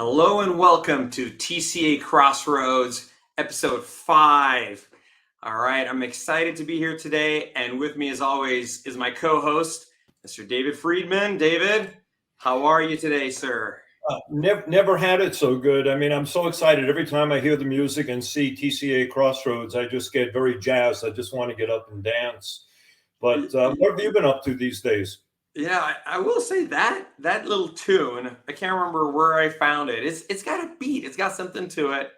Hello and welcome to TCA Crossroads, episode 5. All right, I'm excited to be here today, and with me, as always, is my co-host, Mr. David Friedman. David, how are you today, sir? Never had it so good. I mean, I'm so excited every time I hear the music and see TCA Crossroads. I just get very jazzed. I just want to get up and dance. But what have you been up to these days? Yeah, I will say that little tune, I can't remember where I found it. It's got a beat. It's got something to it.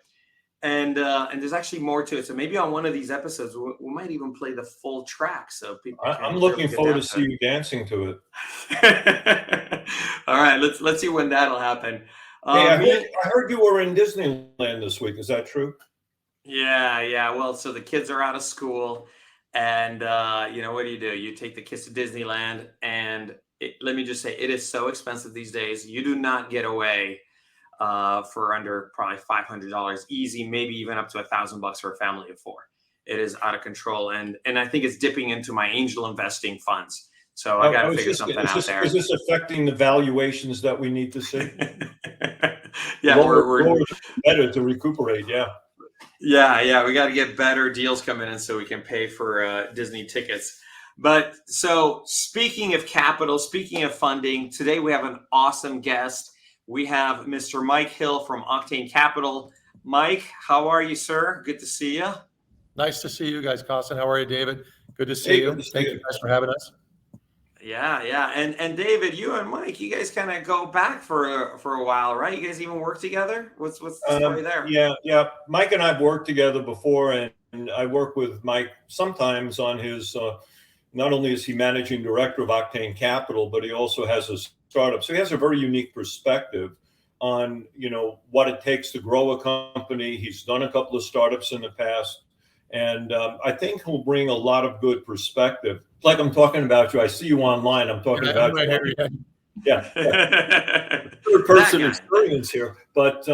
And there's actually more to it. So maybe on one of these episodes, we might even play the full track so people can I'm looking really forward to see you dancing to it. All right, let's see when that'll happen. Hey, I heard you were in Disneyland this week. Is that true? Yeah. Well, so the kids are out of school. And, what do? You take the kids to Disneyland, and let me just say, it is so expensive these days. You do not get away for under probably $500 easy, maybe even up to $1,000 for a family of 4. It is out of control. And I think it's dipping into my angel investing funds. So I got to figure something out there. Is this affecting the valuations that we need to see? Yeah, we're better to recuperate. Yeah, we got to get better deals coming in so we can pay for Disney tickets. But so speaking of capital, speaking of funding, today we have an awesome guest. We have Mr. Mike Hill from OCTANE Capital. Mike, how are you, sir? Good to see you. Nice to see you guys, Costin. How are you, David? Good to see you. Thank you guys for having us. Yeah. And David, you and Mike, you guys kind of go back for a while, right? You guys even work together? What's the story there? Yeah. Mike and I've worked together before, and I work with Mike sometimes on his, not only is he managing director of OCTANE Capital, but he also has a startup. So he has a very unique perspective on, what it takes to grow a company. He's done a couple of startups in the past. And I think he'll bring a lot of good perspective. Like I'm talking about you. I see you online. I'm talking about right you. Here. Yeah. Third person experience here. But,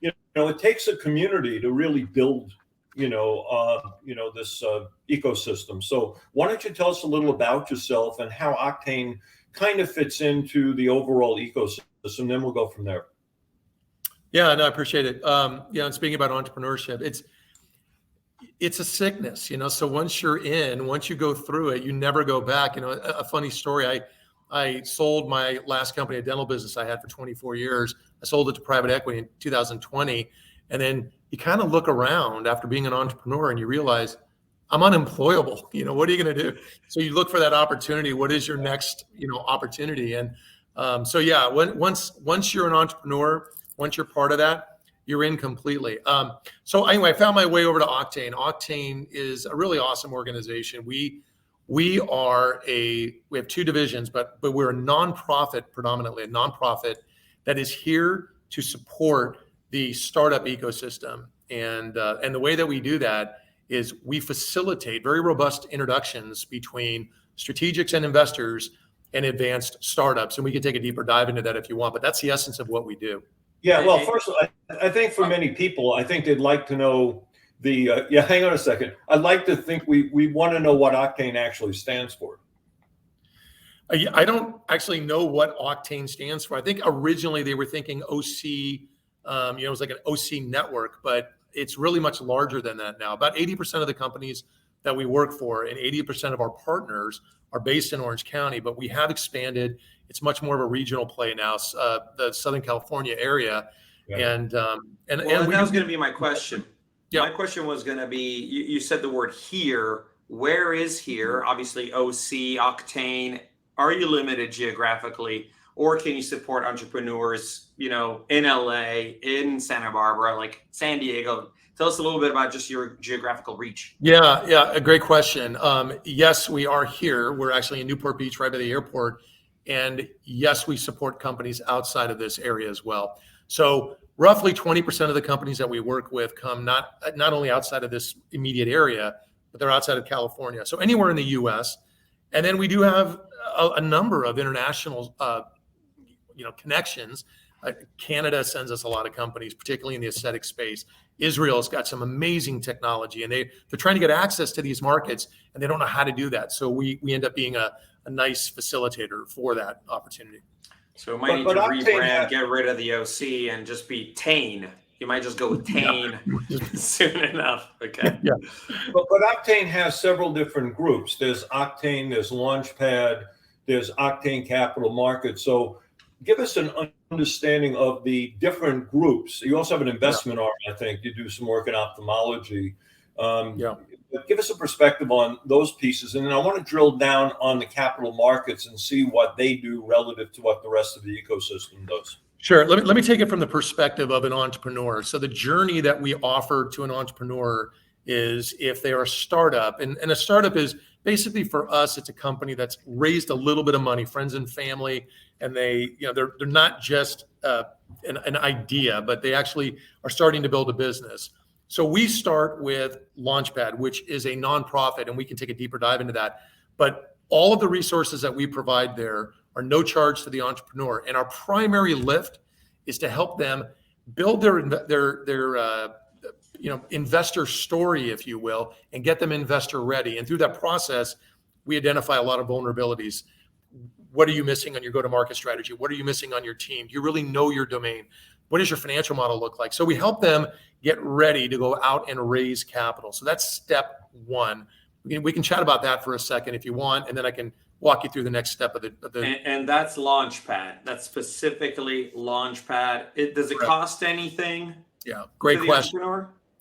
it takes a community to really build, this ecosystem. So why don't you tell us a little about yourself and how OCTANE kind of fits into the overall ecosystem, then we'll go from there. Yeah, no, I appreciate it. And speaking about entrepreneurship, it's a sickness, so once you go through it, you never go back. A funny story, I sold my last company, a dental business I had for 24 years. I sold it to private equity in 2020. And then you kind of look around after being an entrepreneur and you realize I'm unemployable. What are you going to do? So you look for that opportunity. What is your next, opportunity? And once you're an entrepreneur, once you're part of that, you're in completely. So anyway, I found my way over to OCTANE. OCTANE is a really awesome organization. We have 2 divisions, but we're a nonprofit, predominantly a nonprofit that is here to support the startup ecosystem. And the way that we do that is we facilitate very robust introductions between strategics and investors and advanced startups. And we can take a deeper dive into that if you want, but that's the essence of what we do. Yeah, well, first of all, I think for many people, I think they'd like to know hang on a second. I'd like to think we want to know what OCTANE actually stands for. I don't actually know what OCTANE stands for. I think originally they were thinking OC, it was like an OC network, but it's really much larger than that now. About 80% of the companies that we work for and 80% of our partners are based in Orange County, but we have expanded. It's much more of a regional play now, the Southern California area. Yeah. And that was going to be my question. Yeah. My question was going to be, you said the word here. Where is here? Obviously, OC, OCTANE. Are you limited geographically, or can you support entrepreneurs, in LA, in Santa Barbara, like San Diego? Tell us a little bit about just your geographical reach. Yeah, a great question. Yes, we are here. We're actually in Newport Beach, right by the airport. And yes, we support companies outside of this area as well. So roughly 20% of the companies that we work with come not only outside of this immediate area, but they're outside of California. So anywhere in the US. And then we do have a number of international connections. Canada sends us a lot of companies, particularly in the aesthetic space. Israel's got some amazing technology, and they're trying to get access to these markets, and they don't know how to do that. So we end up being a nice facilitator for that opportunity. So we might need to Octane rebrand, get rid of the OC, and just be Tane. You might just go with Tane soon enough. Okay. Yeah. But Octane has several different groups. There's Octane, there's Launchpad, there's Octane Capital Markets. So give us an understanding of the different groups. You also have an investment arm, I think. You do some work in ophthalmology. But give us a perspective on those pieces. And then I want to drill down on the capital markets and see what they do relative to what the rest of the ecosystem does. Sure. Let me take it from the perspective of an entrepreneur. So the journey that we offer to an entrepreneur is if they are a startup, and a startup is basically, for us, it's a company that's raised a little bit of money, friends and family, and they're not just an idea, but they actually are starting to build a business. So we start with Launchpad, which is a nonprofit, and we can take a deeper dive into that. But all of the resources that we provide there are no charge to the entrepreneur, and our primary lift is to help them build their investor story, if you will, and get them investor ready. And through that process, we identify a lot of vulnerabilities. What are you missing on your go-to-market strategy? What are you missing on your team? Do you really know your domain? What does your financial model look like? So we help them get ready to go out and raise capital. So that's step one. We can chat about that for a second if you want, and then I can walk you through the next step of the. And that's Launchpad. That's specifically Launchpad. Does it cost anything? Yeah, great question.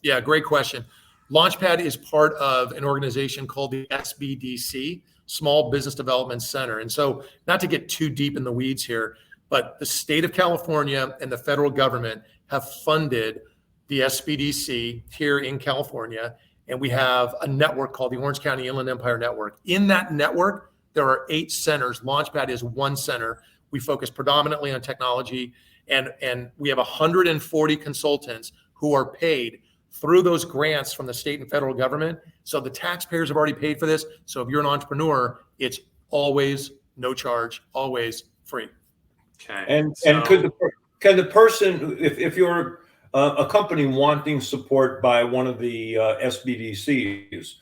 Yeah, great question. Launchpad is part of an organization called the SBDC, Small Business Development Center. And so, not to get too deep in the weeds here, but the state of California and the federal government have funded the SBDC here in California. And we have a network called the Orange County Inland Empire Network. In that network, there are 8 centers. Launchpad is one center. We focus predominantly on technology, and we have 140 consultants who are paid through those grants from the state and federal government. So the taxpayers have already paid for this. So if you're an entrepreneur, it's always no charge, always free. Okay. And can the person, if you're a company wanting support by one of the SBDCs,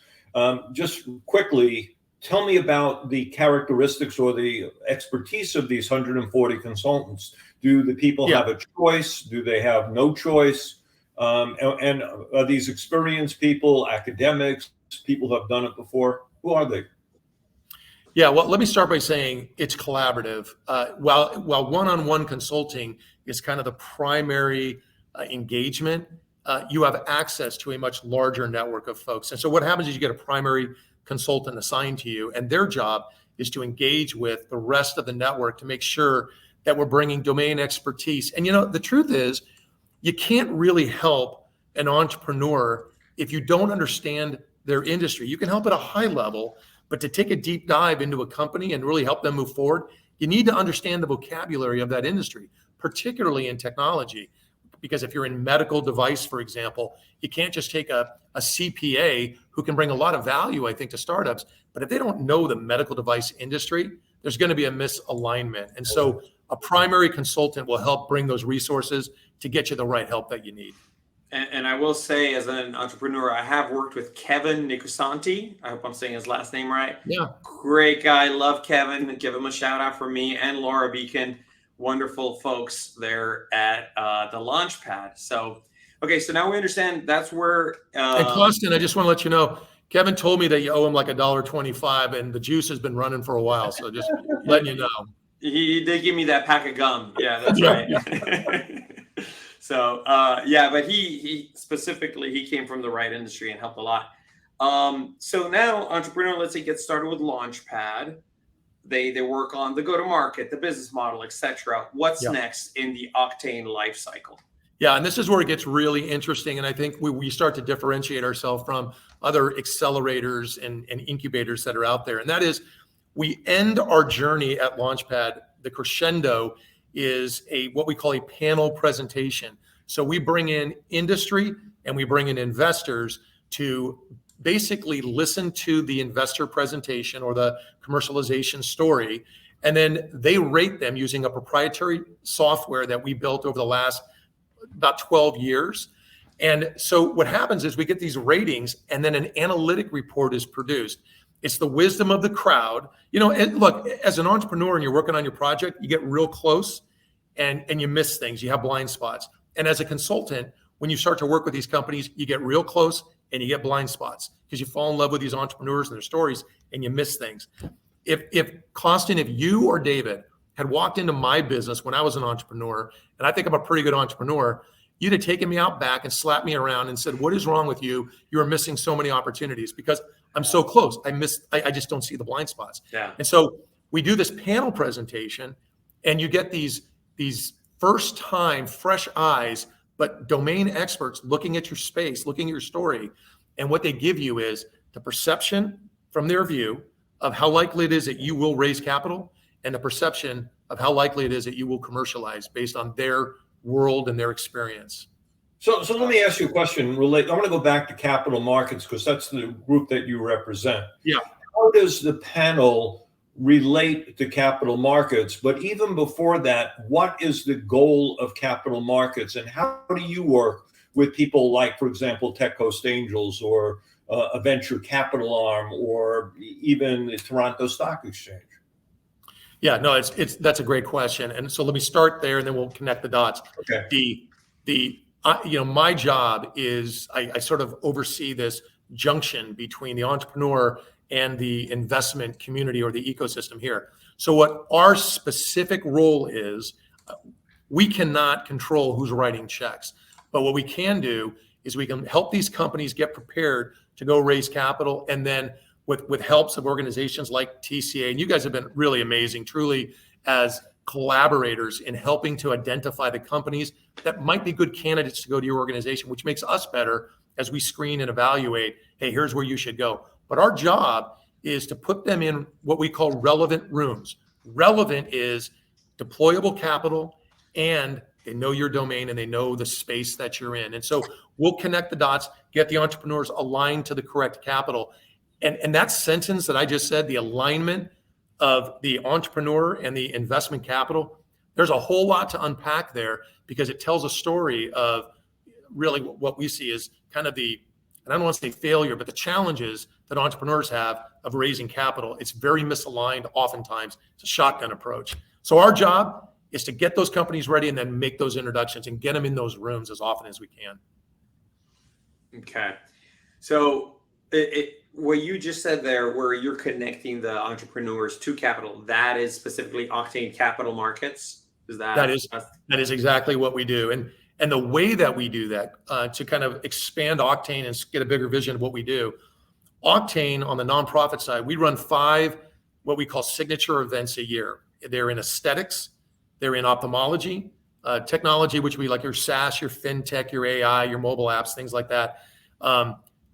just quickly tell me about the characteristics or the expertise of these 140 consultants. Do the people have a choice? Do they have no choice? And are these experienced people, academics, people who have done it before? Who are they? Yeah, well, let me start by saying it's collaborative. While one-on-one consulting is kind of the primary engagement, you have access to a much larger network of folks. And so what happens is you get a primary consultant assigned to you, and their job is to engage with the rest of the network to make sure that we're bringing domain expertise. And the truth is, you can't really help an entrepreneur if you don't understand their industry. You can help at a high level, but to take a deep dive into a company and really help them move forward, you need to understand the vocabulary of that industry, particularly in technology. Because if you're in medical device, for example, you can't just take a CPA who can bring a lot of value, I think, to startups. But if they don't know the medical device industry, there's going to be a misalignment. And so a primary consultant will help bring those resources to get you the right help that you need. And I will say, as an entrepreneur, I have worked with Kevin Nicosanti. I hope I'm saying his last name right. Yeah. Great guy. Love Kevin. Give him a shout out for me and Laura Beacon. Wonderful folks there at the Launchpad. So, okay, so now we understand that's where. And Austin, I just want to let you know, Kevin told me that you owe him like $1.25, and the juice has been running for a while. So just letting you know. He did give me that pack of gum. Yeah, that's right. So, but he specifically, he came from the right industry and helped a lot. So now, entrepreneur, let's say, get started with Launchpad. They work on the go-to-market, the business model, etc. What's next in the Octane life cycle? Yeah, and this is where it gets really interesting. And I think we start to differentiate ourselves from other accelerators and incubators that are out there. And that is, we end our journey at Launchpad. The crescendo is what we call a panel presentation. So we bring in industry and we bring in investors to basically listen to the investor presentation or the commercialization story. And then they rate them using a proprietary software that we built over the last about 12 years. And so what happens is we get these ratings, and then an analytic report is produced. It's the wisdom of the crowd. And look, as an entrepreneur and you're working on your project, you get real close and you miss things. You have blind spots. And as a consultant, when you start to work with these companies, you get real close and you get blind spots because you fall in love with these entrepreneurs and their stories and you miss things. If Costin, if you or David had walked into my business when I was an entrepreneur, and I think I'm a pretty good entrepreneur, you'd have taken me out back and slapped me around and said, what is wrong with you? You are missing so many opportunities because I'm so close. I just don't see the blind spots. Yeah. And so we do this panel presentation and you get these first time fresh eyes, but domain experts looking at your space, looking at your story. And what they give you is the perception from their view of how likely it is that you will raise capital and the perception of how likely it is that you will commercialize based on their world and their experience. So let me ask you a question. I want to go back to capital markets because that's the group that you represent. Yeah. How does the panel relate to capital markets? But even before that, what is the goal of capital markets, and how do you work with people like, for example, Tech Coast Angels or a venture capital arm or even the Toronto Stock Exchange? Yeah, no, that's a great question. And so let me start there and then we'll connect the dots. Okay. My job is I sort of oversee this junction between the entrepreneur and the investment community or the ecosystem here. So what our specific role is, we cannot control who's writing checks, but what we can do is we can help these companies get prepared to go raise capital. And then with helps of organizations like TCA, and you guys have been really amazing, truly, as collaborators in helping to identify the companies that might be good candidates to go to your organization, which makes us better as we screen and evaluate, hey, here's where you should go. But our job is to put them in what we call relevant rooms. Relevant is deployable capital, and they know your domain and they know the space that you're in. And so we'll connect the dots, get the entrepreneurs aligned to the correct capital. And that sentence that I just said, the alignment of the entrepreneur and the investment capital, there's a whole lot to unpack there because it tells a story of really what we see is kind of and I don't want to say failure, but the challenges that entrepreneurs have of raising capital. It's very misaligned oftentimes. It's a shotgun approach. So our job is to get those companies ready and then make those introductions and get them in those rooms as often as we can. Okay. So what you just said there, where you're connecting the entrepreneurs to capital, that is specifically OCTANE Capital Markets? That is exactly what we do. And the way that we do that, to kind of expand OCTANE and get a bigger vision of what we do, OCTANE on the nonprofit side, we run 5 what we call signature events a year. They're in aesthetics, they're in ophthalmology, technology, which would be like your SaaS, your fintech, your AI, your mobile apps, things like that,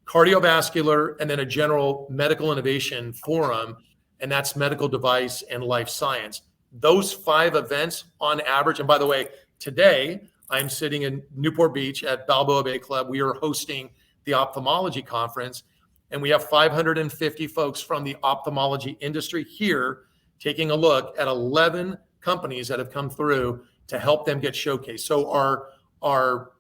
cardiovascular, and then a general medical innovation forum, and that's medical device and life science. Those 5 events on average, and by the way, today I'm sitting in Newport Beach at Balboa Bay Club. We are hosting the ophthalmology conference, and we have 550 folks from the ophthalmology industry here taking a look at 11 companies that have come through to help them get showcased. So our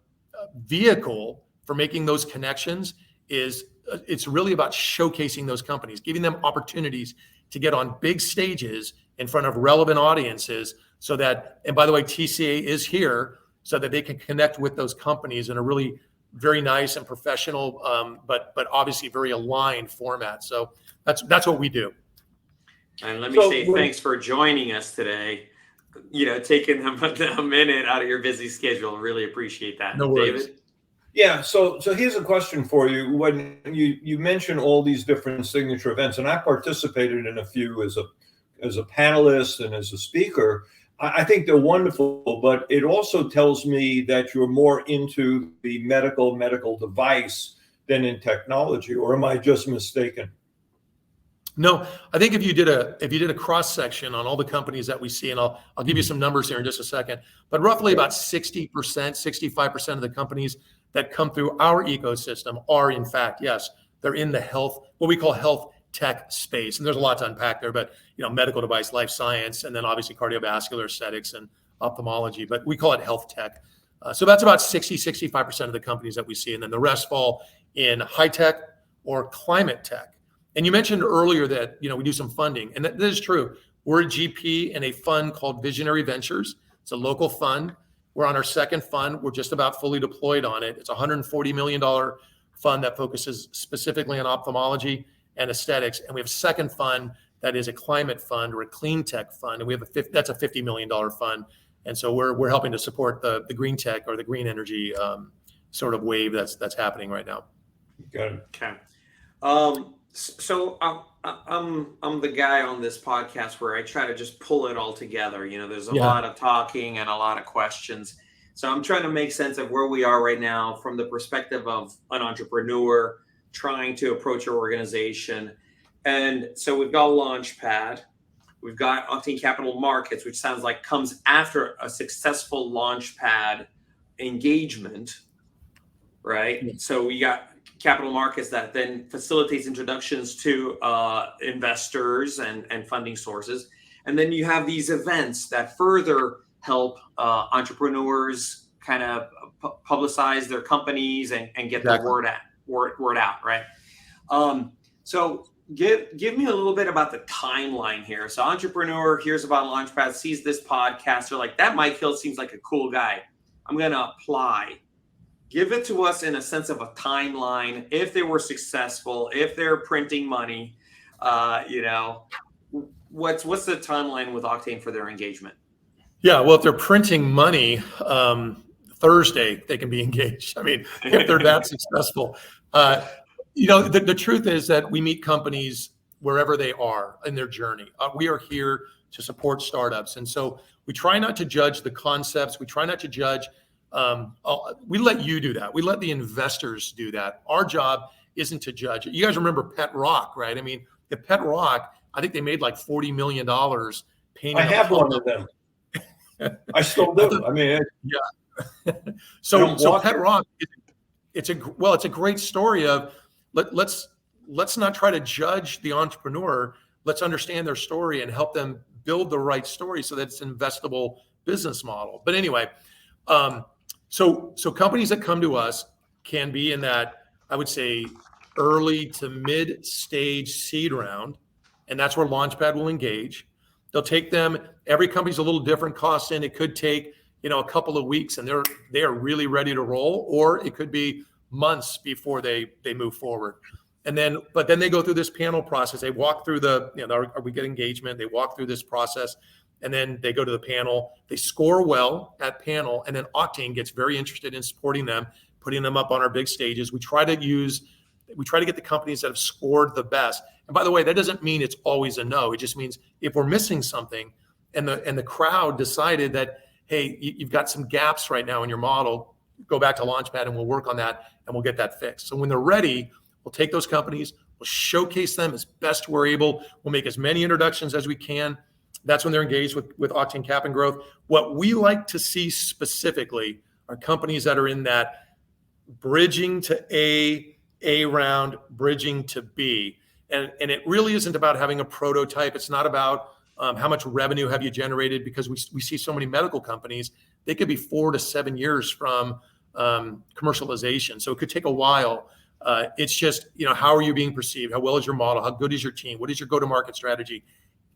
vehicle for making those connections is it's really about showcasing those companies, giving them opportunities to get on big stages in front of relevant audiences so that, and by the way, TCA is here so that they can connect with those companies in a really very nice and professional, but obviously very aligned format. So that's what we do. And let me say thanks for joining us today. Taking a minute out of your busy schedule. Really appreciate that. No worries. David? Yeah. So here's a question for you. When you mention all these different signature events, and I participated in a few as a panelist and as a speaker, I think they're wonderful, but it also tells me that you're more into the medical device than in technology, or am I just mistaken? No, I think if you did a cross section on all the companies that we see, and I'll give you some numbers here in just a second, but roughly about 60%, 65% of the companies that come through our ecosystem are, in fact, yes, they're in the health, what we call health tech space. And there's a lot to unpack there, but medical device, life science, and then obviously cardiovascular, aesthetics, and ophthalmology, but we call it health tech. So that's about 65% of the companies that we see. And then the rest fall in high tech or climate tech. And you mentioned earlier that, we do some funding, and that is true. We're a GP in a fund called Visionary Ventures. It's a local fund. We're on our second fund. We're just about fully deployed on it. It's a $140 million fund that focuses specifically on ophthalmology and aesthetics. And we have a second fund that is a climate fund or a clean tech fund. And we have that's a $50 million fund. And so we're helping to support the green tech or the green energy sort of wave that's happening right now. Got it. Okay. So I'm the guy on this podcast where I try to just pull it all together. There's a lot of talking and a lot of questions. So I'm trying to make sense of where we are right now from the perspective of an entrepreneur trying to approach your organization. And so we've got Launchpad, we've got OCTANE Capital Markets, which sounds like comes after a successful Launchpad engagement, right? Yeah. So we got Capital Markets that then facilitates introductions to investors and funding sources. And then you have these events that further help entrepreneurs kind of publicize their companies and get the word out, right? So give me a little bit about the timeline here. So entrepreneur hears about Launchpad, sees this podcast, they're like, that Mike Hill seems like a cool guy. I'm going to apply. Give it to us in a sense of a timeline. If they were successful, if they're printing money, what's the timeline with OCTANE for their engagement? Yeah, well, if they're printing money, Thursday they can be engaged. I mean, if they're that successful, the truth is that we meet companies wherever they are in their journey. We are here to support startups, and so we try not to judge the concepts. We try not to judge. We let you do that. We let the investors do that. Our job isn't to judge. You guys remember Pet Rock, right? I mean, the Pet Rock, I think they made like $40 million painting. I have one of them. I still do. I mean, yeah. So Pet Rock, it's a great story of let's not try to judge the entrepreneur. Let's understand their story and help them build the right story so that it's an investable business model. But anyway, so companies that come to us can be in that, I would say, early to mid stage seed round, and that's where Launchpad will engage. They'll take them. Every company's a little different cost in. It could take a couple of weeks, and they are really ready to roll, or it could be months before they move forward. But then they go through this panel process. They walk through we get engagement. They walk through this process, and then they go to the panel. They score well at panel, and then OCTANE gets very interested in supporting them, putting them up on our big stages. We try to get the companies that have scored the best. And by the way, that doesn't mean it's always a no. It just means if we're missing something, and the crowd decided that, hey, you've got some gaps right now in your model, go back to Launchpad and we'll work on that and we'll get that fixed. So when they're ready, we'll take those companies, we'll showcase them as best we're able. We'll make as many introductions as we can. That's when they're engaged with OCTANE Cap and Growth. What we like to see specifically are companies that are in that bridging to A round, bridging to B. And it really isn't about having a prototype. It's not about how much revenue have you generated, because we see so many medical companies, they could be 4 to 7 years from commercialization. So it could take a while. It's just, how are you being perceived? How well is your model? How good is your team? What is your go-to-market strategy?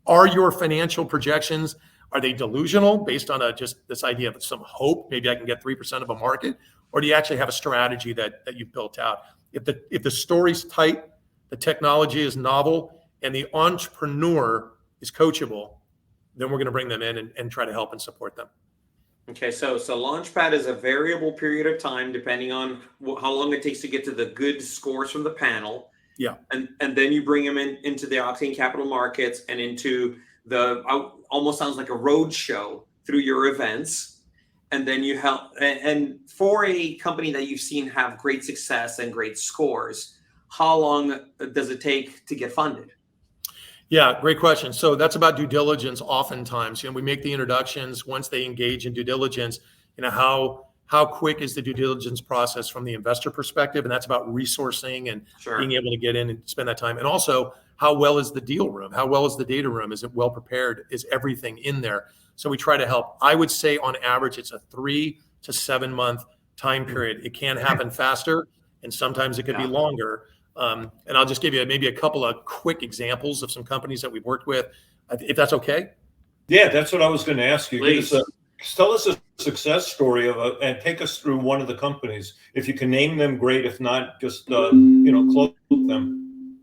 Are your financial projections, are they delusional based on just this idea of some hope? Maybe I can get 3% of a market, or do you actually have a strategy that you've built out? If the story's tight, the technology is novel, and the entrepreneur is coachable, then we're going to bring them in and try to help and support them. Okay, so Launchpad is a variable period of time depending on how long it takes to get to the good scores from the panel. Yeah, and then you bring them into the OCTANE Capital Markets and into the almost sounds like a road show through your events, and then you help. And for a company that you've seen have great success and great scores, how long does it take to get funded? Yeah, great question. So that's about due diligence. Oftentimes, we make the introductions. Once they engage in due diligence, how quick is the due diligence process from the investor perspective? And that's about resourcing and being able to get in and spend that time. And also, how well is the deal room? How well is the data room? Is it well prepared? Is everything in there? So we try to help. I would say on average, it's a 3 to 7 month time period. It can happen faster, and sometimes it could be longer. And I'll just give you maybe a couple of quick examples of some companies that we've worked with, if that's okay. Yeah, that's what I was going to ask you. Please. Tell us a success story and take us through one of the companies. If you can name them, great. If not, just close them.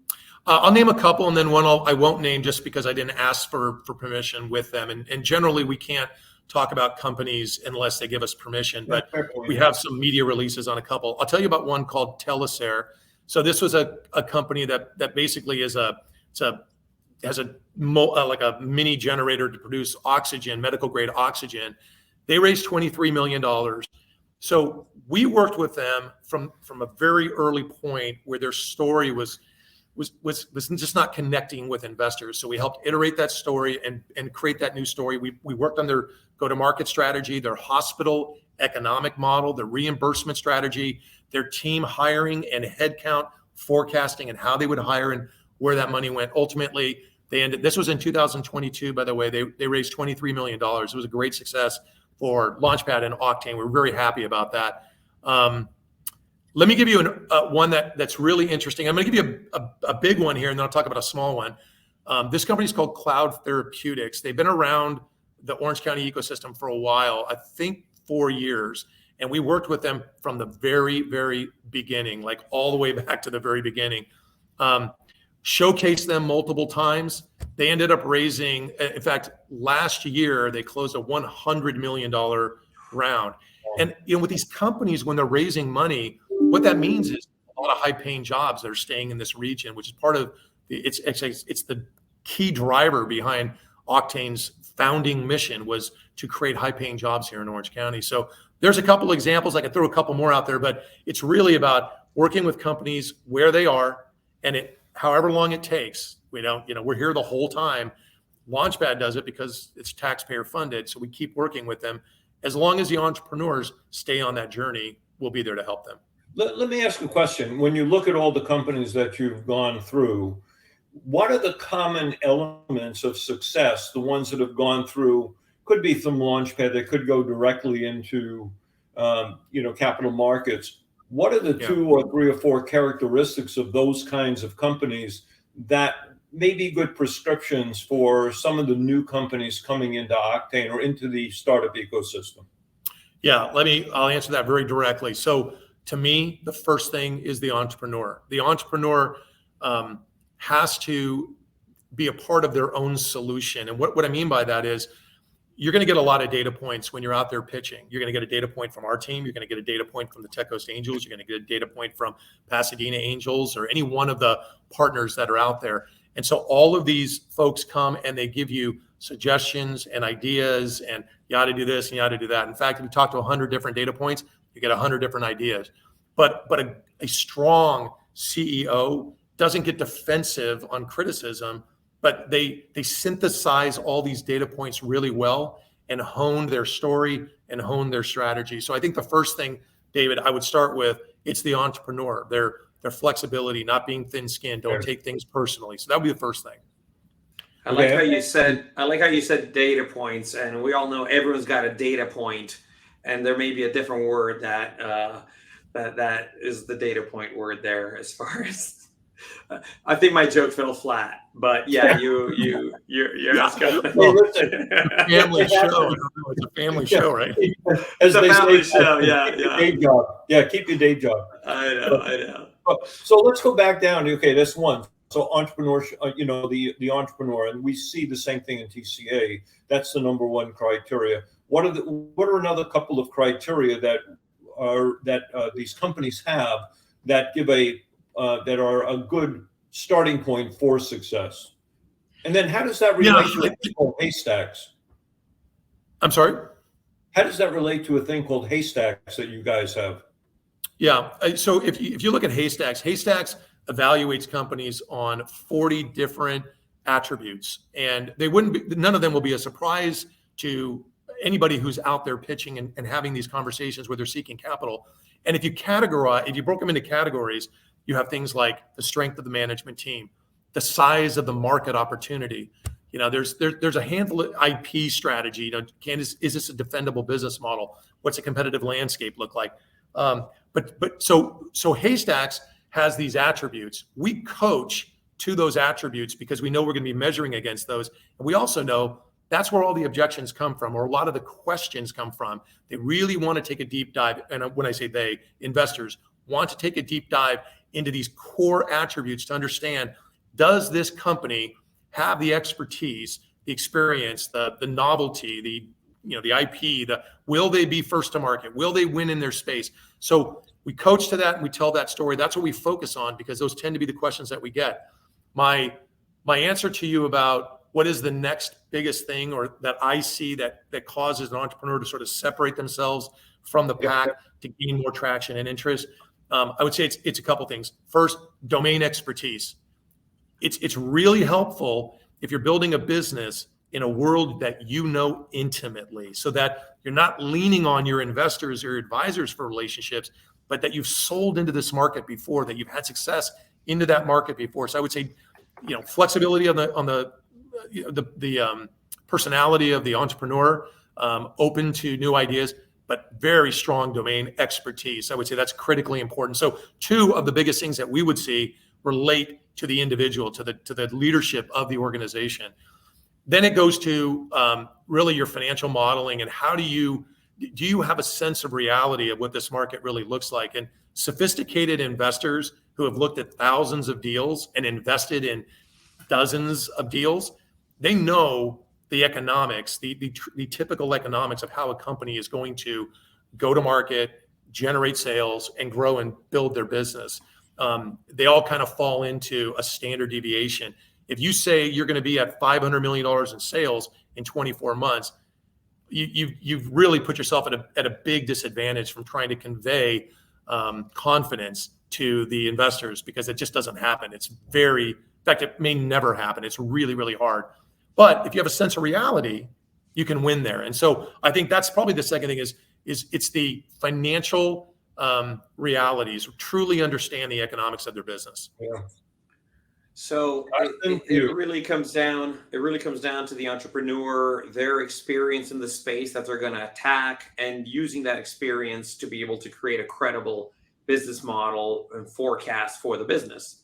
I'll name a couple, and then one I won't name just because I didn't ask for permission with them. And generally, we can't talk about companies unless they give us permission. But we have some media releases on a couple. I'll tell you about one called Telesair. So this was a company that basically has a mini generator to produce oxygen, medical grade oxygen. They raised $23 million. So we worked with them from a very early point where their story was just not connecting with investors. So we helped iterate that story and create that new story. We worked on their go-to-market strategy, their hospital economic model, their reimbursement strategy, their team hiring and headcount forecasting and how they would hire and where that money went. Ultimately, this was in 2022, by the way. They raised $23 million. It was a great success for Launchpad and OCTANE. We're very happy about that. Let me give you one that's really interesting. I'm going to give you a big one here, and then I'll talk about a small one. This company is called Cloud Therapeutics. They've been around the Orange County ecosystem for a while, I think 4 years. And we worked with them from the very, very beginning, like all the way back to the very beginning. Showcased them multiple times. They ended up raising, in fact, last year, they closed a $100 million round. And with these companies, when they're raising money, what that means is a lot of high-paying jobs that are staying in this region, which is part of it's the key driver behind OCTANE's founding mission was to create high-paying jobs here in Orange County. So there's a couple examples. I could throw a couple more out there, but it's really about working with companies where they are, and however long it takes. We're here the whole time. Launchpad does it because it's taxpayer funded, so we keep working with them. As long as the entrepreneurs stay on that journey, we'll be there to help them. Let me ask a question. When you look at all the companies that you've gone through, what are the common elements of success, the ones that have gone through, could be from Launchpad, they could go directly into capital markets. What are the 2 or 3 or 4 characteristics of those kinds of companies that may be good prescriptions for some of the new companies coming into OCTANE or into the startup ecosystem? Yeah, I'll answer that very directly. So to me, the first thing is the entrepreneur. The entrepreneur has to be a part of their own solution. And what I mean by that is you're going to get a lot of data points when you're out there pitching. You're going to get a data point from our team. You're going to get a data point from the Tech Coast Angels. You're going to get a data point from Pasadena Angels or any one of the partners that are out there. And so all of these folks come and they give you suggestions and ideas, and you ought to do this and you ought to do that. In fact, if you talk to 100 different data points, you get 100 different ideas. But a strong CEO doesn't get defensive on criticism, but they synthesize all these data points really well and hone their story and hone their strategy. So I think the first thing, David, I would start with, it's the entrepreneur, their flexibility, not being thin-skinned, don't take things personally. So that would be the first thing. I like how you said data points, and we all know everyone's got a data point, and there may be a different word that is the data point word there as far as. I think my joke fell flat, but yeah, you're asking. Family show. It's a family show, right? It's a family show. Yeah. Day job. Yeah, keep your day job. I know. So let's go back down. Okay, that's one. So entrepreneurship, the entrepreneur, and we see the same thing in TCA. That's the number one criteria. What are another couple of criteria that these companies have that give that are a good starting point for success? And then how does that relate to a thing called haystacks? I'm sorry? How does that relate to a thing called haystacks that you guys have? Yeah. So if you look at haystacks evaluates companies on 40 different attributes, and none of them will be a surprise to anybody who's out there pitching and having these conversations where they're seeking capital. And if you broke them into categories, you have things like the strength of the management team, the size of the market opportunity. There's a handful of IP strategy. Is this a defendable business model? What's a competitive landscape look like? So haystacks has these attributes. We coach to those attributes because we know we're going to be measuring against those. And we also know that's where all the objections come from, or a lot of the questions come from. They really want to take a deep dive. And when I say they, investors want to take a deep dive into these core attributes to understand, does this company have the expertise, the experience, the novelty, the IP, will they be first to market? Will they win in their space? So we coach to that and we tell that story. That's what we focus on because those tend to be the questions that we get. My answer to you about what is the next biggest thing or that I see that causes an entrepreneur to sort of separate themselves from the pack to gain more traction and interest, I would say it's a couple things. First, domain expertise. It's really helpful if you're building a business in a world that you know intimately, so that you're not leaning on your investors or your advisors for relationships, but that you've sold into this market before, that you've had success into that market before. So I would say, flexibility on the personality of the entrepreneur, open to new ideas, but very strong domain expertise. I would say that's critically important. So two of the biggest things that we would see relate to the individual, to the leadership of the organization. Then it goes to really your financial modeling and how do you have a sense of reality of what this market really looks like? And sophisticated investors who have looked at thousands of deals and invested in dozens of deals, they know the economics, the typical economics of how a company is going to go to market, generate sales, and grow and build their business. They all kind of fall into a standard deviation. If you say you're going to be at $500 million in sales in 24 months, you've really put yourself at a big disadvantage from trying to convey confidence to the investors, because it just doesn't happen. In fact, it may never happen. It's really, really hard. But if you have a sense of reality, you can win there. And so I think that's probably the second thing is it's the financial realities, truly understand the economics of their business. Yeah. So it really comes down to the entrepreneur, their experience in the space that they're going to attack, and using that experience to be able to create a credible business model and forecast for the business.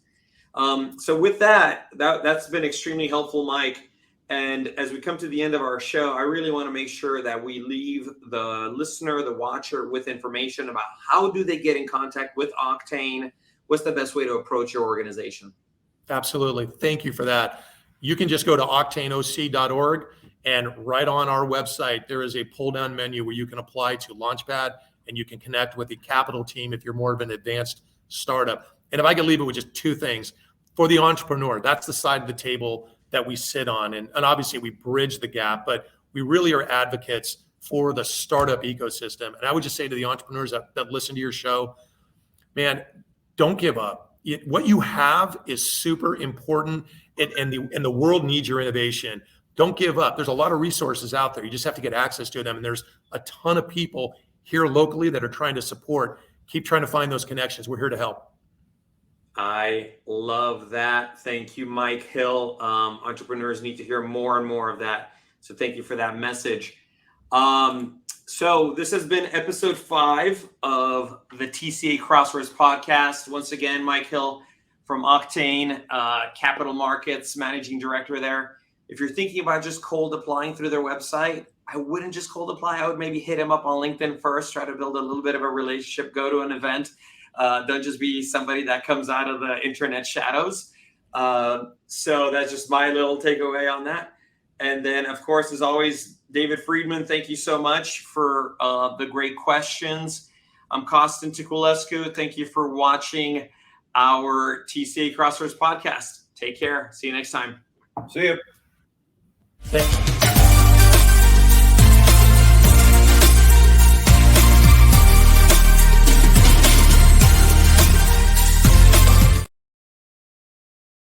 So with that's been extremely helpful, Mike. And as we come to the end of our show, I really want to make sure that we leave the listener, the watcher, with information about how do they get in contact with Octane? What's the best way to approach your organization? Absolutely. Thank you for that. You can just go to octaneoc.org, and right on our website, there is a pull-down menu where you can apply to Launchpad, and you can connect with the capital team if you're more of an advanced startup. And if I could leave it with just two things. For the entrepreneur, that's the side of the table that we sit on. And obviously we bridge the gap, but we really are advocates for the startup ecosystem. And I would just say to the entrepreneurs that listen to your show, man, don't give up. What you have is super important, and the world needs your innovation. Don't give up. There's a lot of resources out there. You just have to get access to them. And there's a ton of people here locally that are trying to support. Keep trying to find those connections. We're here to help. I love that. Thank you, Mike Hill. Entrepreneurs need to hear more and more of that. So thank you for that message. So this has been episode 5 of the TCA Crossroads podcast. Once again, Mike Hill from OCTANE Capital Markets, managing director there. If you're thinking about just cold applying through their website, I wouldn't just cold apply. I would maybe hit him up on LinkedIn first, try to build a little bit of a relationship, go to an event. Don't just be somebody that comes out of the internet shadows. So that's just my little takeaway on that. And then, of course, as always, David Friedman, thank you so much for the great questions. I'm Kostin Tukulescu. Thank you for watching our TCA Crossroads podcast. Take care. See you next time. See you. Thanks.